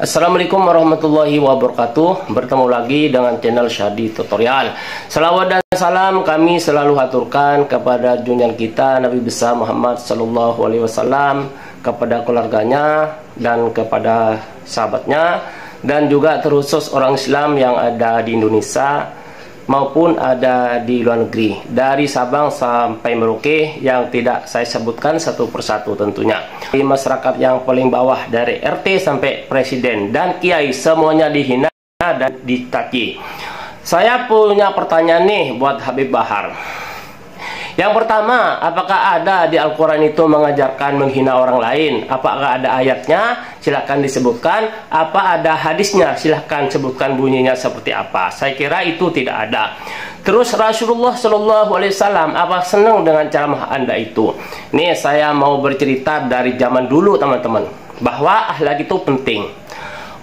Assalamualaikum warahmatullahi wabarakatuh. Bertemu lagi dengan channel Syadi Tutorial. Salawat dan salam kami selalu haturkan kepada junjungan kita Nabi besar Muhammad sallallahu alaihi wasallam, kepada keluarganya dan kepada sahabatnya, dan juga terkhusus orang Islam yang ada di Indonesia maupun ada di luar negeri, dari Sabang sampai Merauke, yang tidak saya sebutkan satu persatu tentunya. Di masyarakat yang paling bawah dari RT sampai presiden dan kiai, semuanya dihina dan dicaci. Saya punya pertanyaan nih buat Habib Bahar. Yang pertama, apakah ada di Al-Quran itu mengajarkan menghina orang lain? Apakah ada ayatnya? Silahkan disebutkan. Apa ada hadisnya? Silahkan sebutkan bunyinya seperti apa. Saya kira itu tidak ada. Terus Rasulullah Shallallahu Alaihi Wasallam apa senang dengan ceramah Anda itu? Nih saya mau bercerita dari zaman dulu teman-teman, bahwa akhlak itu penting.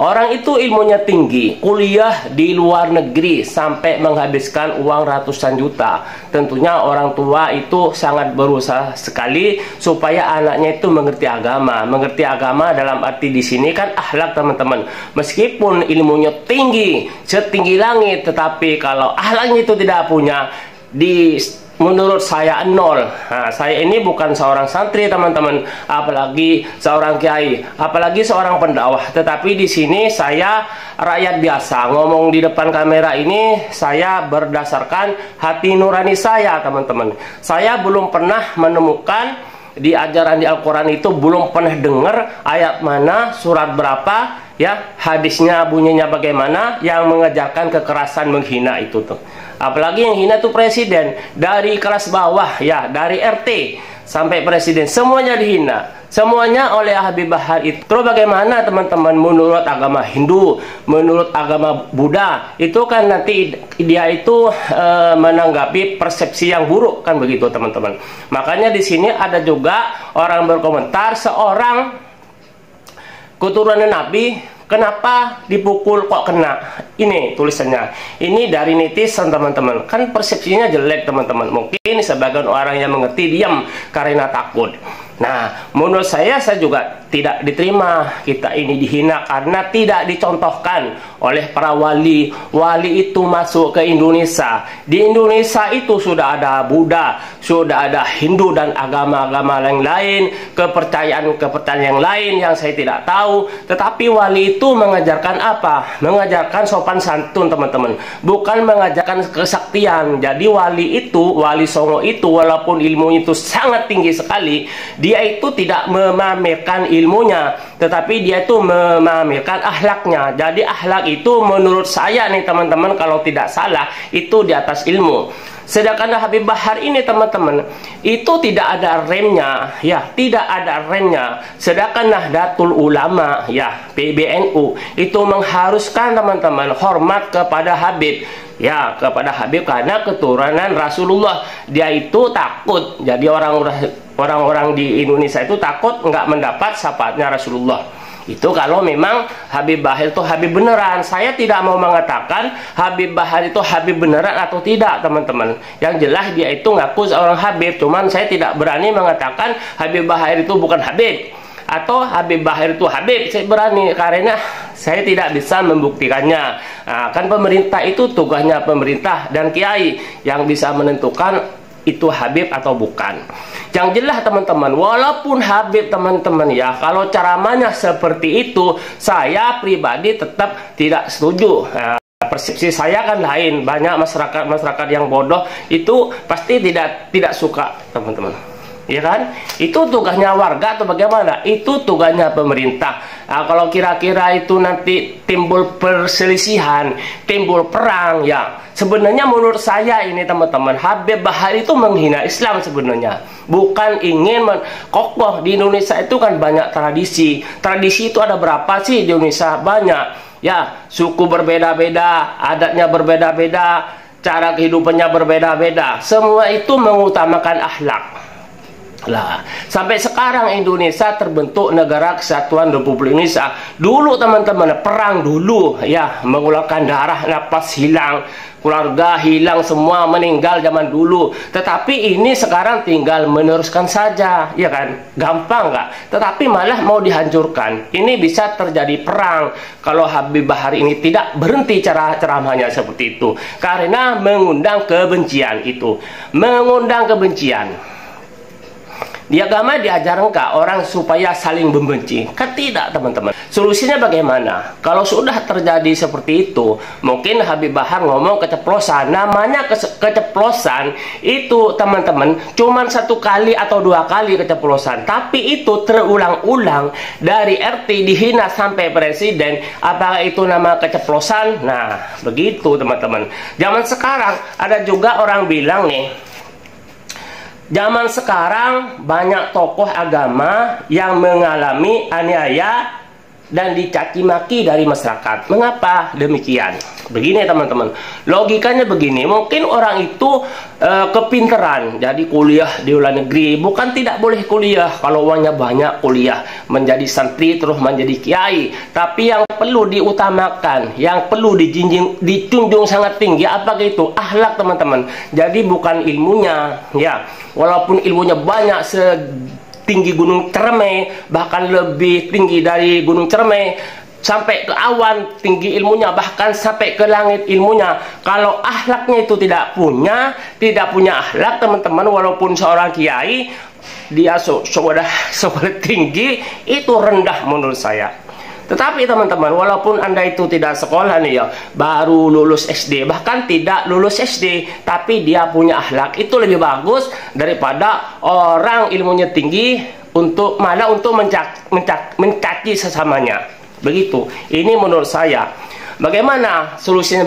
Orang itu ilmunya tinggi, kuliah di luar negeri sampai menghabiskan uang ratusan juta. Tentunya orang tua itu sangat berusaha sekali supaya anaknya itu mengerti agama. Mengerti agama dalam arti di sini kan akhlak teman-teman. Meskipun ilmunya tinggi, setinggi langit, tetapi kalau akhlaknya itu tidak punya, menurut saya nol. Nah, saya ini bukan seorang santri teman-teman, apalagi seorang kiai, apalagi seorang pendakwah. Tetapi di sini saya rakyat biasa. Ngomong di depan kamera ini saya berdasarkan hati nurani saya teman-teman. Saya belum pernah menemukan di ajaran di Al-Quran itu, belum pernah dengar ayat mana, surat berapa, ya, hadisnya bunyinya bagaimana yang mengajarkan kekerasan menghina itu tuh. Apalagi yang hina itu presiden, dari kelas bawah ya, dari RT sampai presiden, semuanya dihina, semuanya oleh Habib Bahar itu. Terus bagaimana teman-teman menurut agama Hindu, menurut agama Buddha, itu kan nanti dia itu menanggapi persepsi yang buruk kan begitu teman-teman. Makanya di sini ada juga orang berkomentar, seorang keturunan Nabi kenapa dipukul kok kena? Ini tulisannya. Ini dari netizen teman-teman. Kan persepsinya jelek teman-teman. Mungkin sebagian orang yang mengerti diam karena takut. Nah, menurut saya juga tidak diterima kita ini dihina karena tidak dicontohkan oleh para wali. Wali itu masuk ke Indonesia. Di Indonesia itu sudah ada Buddha, sudah ada Hindu dan agama-agama yang lain, kepercayaan-kepercayaan yang lain yang saya tidak tahu. Tetapi wali itu mengajarkan apa? Mengajarkan sopan santun teman-teman. Bukan mengajarkan kesaktian. Jadi wali itu, wali Songo itu, walaupun ilmunya itu sangat tinggi sekali, dia itu tidak memamerkan ilmunya, tetapi dia itu memamerkan akhlaknya. Jadi akhlak itu menurut saya nih teman-teman, kalau tidak salah itu di atas ilmu. Sedangkan Habib Bahar ini teman-teman, itu tidak ada remnya, ya, tidak ada remnya. Sedangkan Nahdlatul Ulama, ya, PBNU, itu mengharuskan teman-teman hormat kepada Habib, ya, kepada Habib karena keturunan Rasulullah. Dia itu takut, jadi orang-orang di Indonesia itu takut nggak mendapat syafaatnya Rasulullah. Itu kalau memang Habib Bahar itu Habib beneran. Saya tidak mau mengatakan Habib Bahar itu Habib beneran atau tidak teman-teman. Yang jelas dia itu ngaku seorang Habib. Cuman saya tidak berani mengatakan Habib Bahar itu bukan Habib, atau Habib Bahar itu Habib. Saya berani karena saya tidak bisa membuktikannya. Nah, kan pemerintah itu tugasnya pemerintah dan kiai yang bisa menentukan itu Habib atau bukan. Yang jelas teman-teman, walaupun Habib teman-teman ya, kalau ceramahnya seperti itu, saya pribadi tetap tidak setuju. Persepsi saya kan lain. Banyak masyarakat yang bodoh itu pasti tidak suka teman-teman, ya kan? Itu tugasnya warga atau bagaimana? Itu tugasnya pemerintah. Nah, kalau kira-kira itu nanti timbul perselisihan, timbul perang, ya, sebenarnya menurut saya ini teman-teman, Habib Bahar itu menghina Islam sebenarnya. Bukan ingin kokoh. Di Indonesia itu kan banyak tradisi. Tradisi itu ada berapa sih di Indonesia? Banyak. Ya, suku berbeda-beda, adatnya berbeda-beda, cara kehidupannya berbeda-beda. Semua itu mengutamakan akhlak. Lah, sampai sekarang Indonesia terbentuk negara kesatuan Republik Indonesia. Dulu teman-teman, perang dulu ya, mengeluarkan darah, napas hilang, keluarga hilang semua, meninggal zaman dulu. Tetapi ini sekarang tinggal meneruskan saja, ya kan? Gampang nggak? Tetapi malah mau dihancurkan. Ini bisa terjadi perang kalau Habib Bahar ini tidak berhenti ceramahnya seperti itu. Karena mengundang kebencian itu. Mengundang kebencian. Di agama diajar enggak orang supaya saling membenci? Kan tidak, teman-teman. Solusinya bagaimana? Kalau sudah terjadi seperti itu, mungkin Habib Bahar ngomong keceplosan. Namanya keceplosan itu, teman-teman, cuman 1 kali atau 2 kali keceplosan. Tapi itu terulang-ulang dari RT dihina sampai presiden. Apakah itu nama keceplosan? Nah, begitu, teman-teman. Zaman sekarang ada juga orang bilang nih, zaman sekarang banyak tokoh agama yang mengalami aniaya dan dicaci maki dari masyarakat. Mengapa demikian? Begini teman-teman, logikanya begini, mungkin orang itu kepinteran, jadi kuliah di luar negeri. Bukan tidak boleh kuliah kalau uangnya banyak, kuliah menjadi santri terus menjadi kiai. Tapi yang perlu diutamakan, yang perlu dijunjung sangat tinggi, apa itu? Akhlak, teman-teman. Jadi bukan ilmunya, ya. Walaupun ilmunya banyak setinggi Gunung Ciremai, bahkan lebih tinggi dari Gunung Ciremai, sampai ke awan tinggi ilmunya, bahkan sampai ke langit ilmunya. Kalau akhlaknya itu tidak punya akhlak, teman-teman, walaupun seorang kiai, dia sudah tinggi, itu rendah menurut saya. Tetapi teman-teman, walaupun Anda itu tidak sekolah nih ya, baru lulus SD, bahkan tidak lulus SD, tapi dia punya akhlak, itu lebih bagus daripada orang ilmunya tinggi malah untuk mencaci sesamanya. Begitu. Ini menurut saya. Bagaimana solusinya?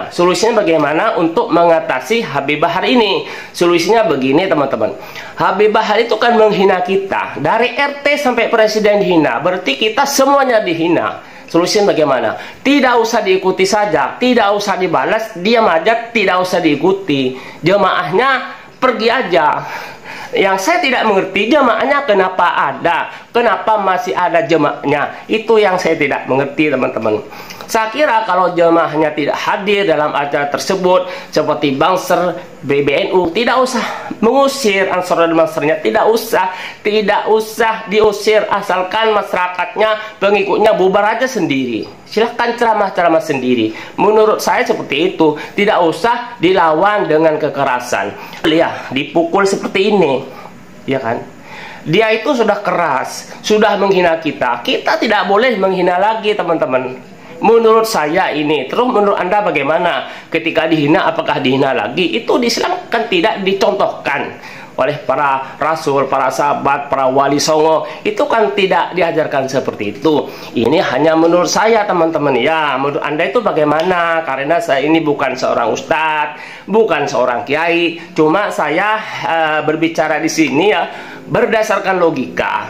Solusinya bagaimana untuk mengatasi Habib Bahar ini? Solusinya begini, teman-teman. Habib Bahar itu kan menghina kita. Dari RT sampai presiden dihina. Berarti kita semuanya dihina. Solusinya bagaimana? Tidak usah diikuti saja. Tidak usah dibalas. Diam aja, tidak usah diikuti. Jemaahnya pergi aja. Yang saya tidak mengerti, jemaahnya kenapa ada? Kenapa masih ada jemaahnya? Itu yang saya tidak mengerti, teman-teman. Saya kira kalau jemaahnya tidak hadir dalam acara tersebut, seperti Bangser, BBNU, tidak usah mengusir Ansor dan Bangsernya, tidak usah diusir, asalkan masyarakatnya, pengikutnya bubar aja sendiri. Silahkan ceramah-ceramah sendiri. Menurut saya seperti itu, tidak usah dilawan dengan kekerasan. Lihat, dipukul seperti ini, ya kan? Dia itu sudah keras, sudah menghina kita. Kita tidak boleh menghina lagi, teman-teman. Menurut saya ini. Terus menurut Anda bagaimana? Ketika dihina, apakah dihina lagi? Itu di Islam kan tidak dicontohkan oleh para rasul, para sahabat, para wali songo. Itu kan tidak diajarkan seperti itu. Ini hanya menurut saya, teman-teman. Ya, menurut Anda itu bagaimana? Karena saya ini bukan seorang ustadz, bukan seorang kiai. Cuma saya berbicara di sini ya berdasarkan logika.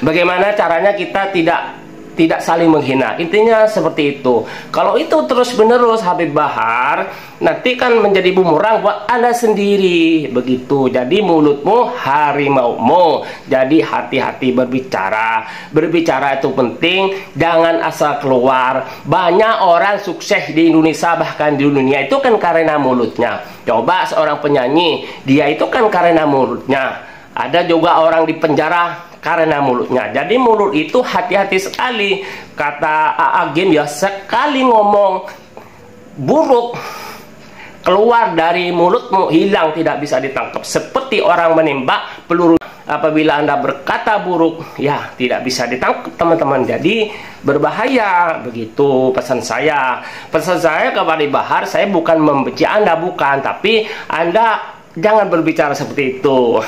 Bagaimana caranya kita tidak saling menghina. Intinya seperti itu. Kalau itu terus-menerus Habib Bahar, nanti kan menjadi bumerang buat Anda sendiri. Begitu. Jadi mulutmu harimaumu. Jadi hati-hati berbicara. Berbicara itu penting. Jangan asal keluar. Banyak orang sukses di Indonesia, bahkan di dunia, itu kan karena mulutnya. Coba seorang penyanyi, dia itu kan karena mulutnya. Ada juga orang di penjara karena mulutnya. Jadi mulut itu hati-hati sekali. Kata Agim ya, sekali ngomong buruk keluar dari mulutmu, hilang, tidak bisa ditangkap. Seperti orang menembak peluru. Apabila Anda berkata buruk, ya tidak bisa ditangkap, teman-teman. Jadi berbahaya. Begitu pesan saya. Pesan saya kepada Bahar, saya bukan membenci Anda, bukan. Tapi Anda jangan berbicara seperti itu.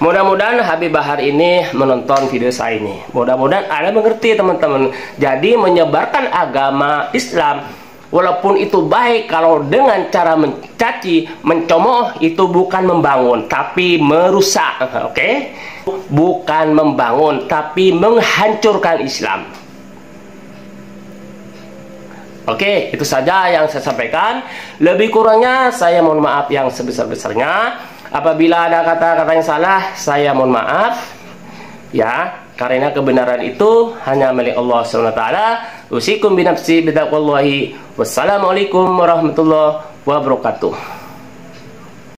Mudah-mudahan Habib Bahar ini menonton video saya ini. Mudah-mudahan Anda mengerti, teman-teman. Jadi menyebarkan agama Islam, walaupun itu baik, kalau dengan cara mencaci, mencemooh, itu bukan membangun, tapi merusak. Oke? Bukan membangun, tapi menghancurkan Islam. Oke, itu saja yang saya sampaikan. Lebih kurangnya saya mohon maaf yang sebesar-besarnya. Apabila ada kata-kata yang salah, saya mohon maaf ya, karena kebenaran itu hanya milik Allah SWT. Usikum binafsi bitaqwallahi. Wassalamualaikum warahmatullahi wabarakatuh.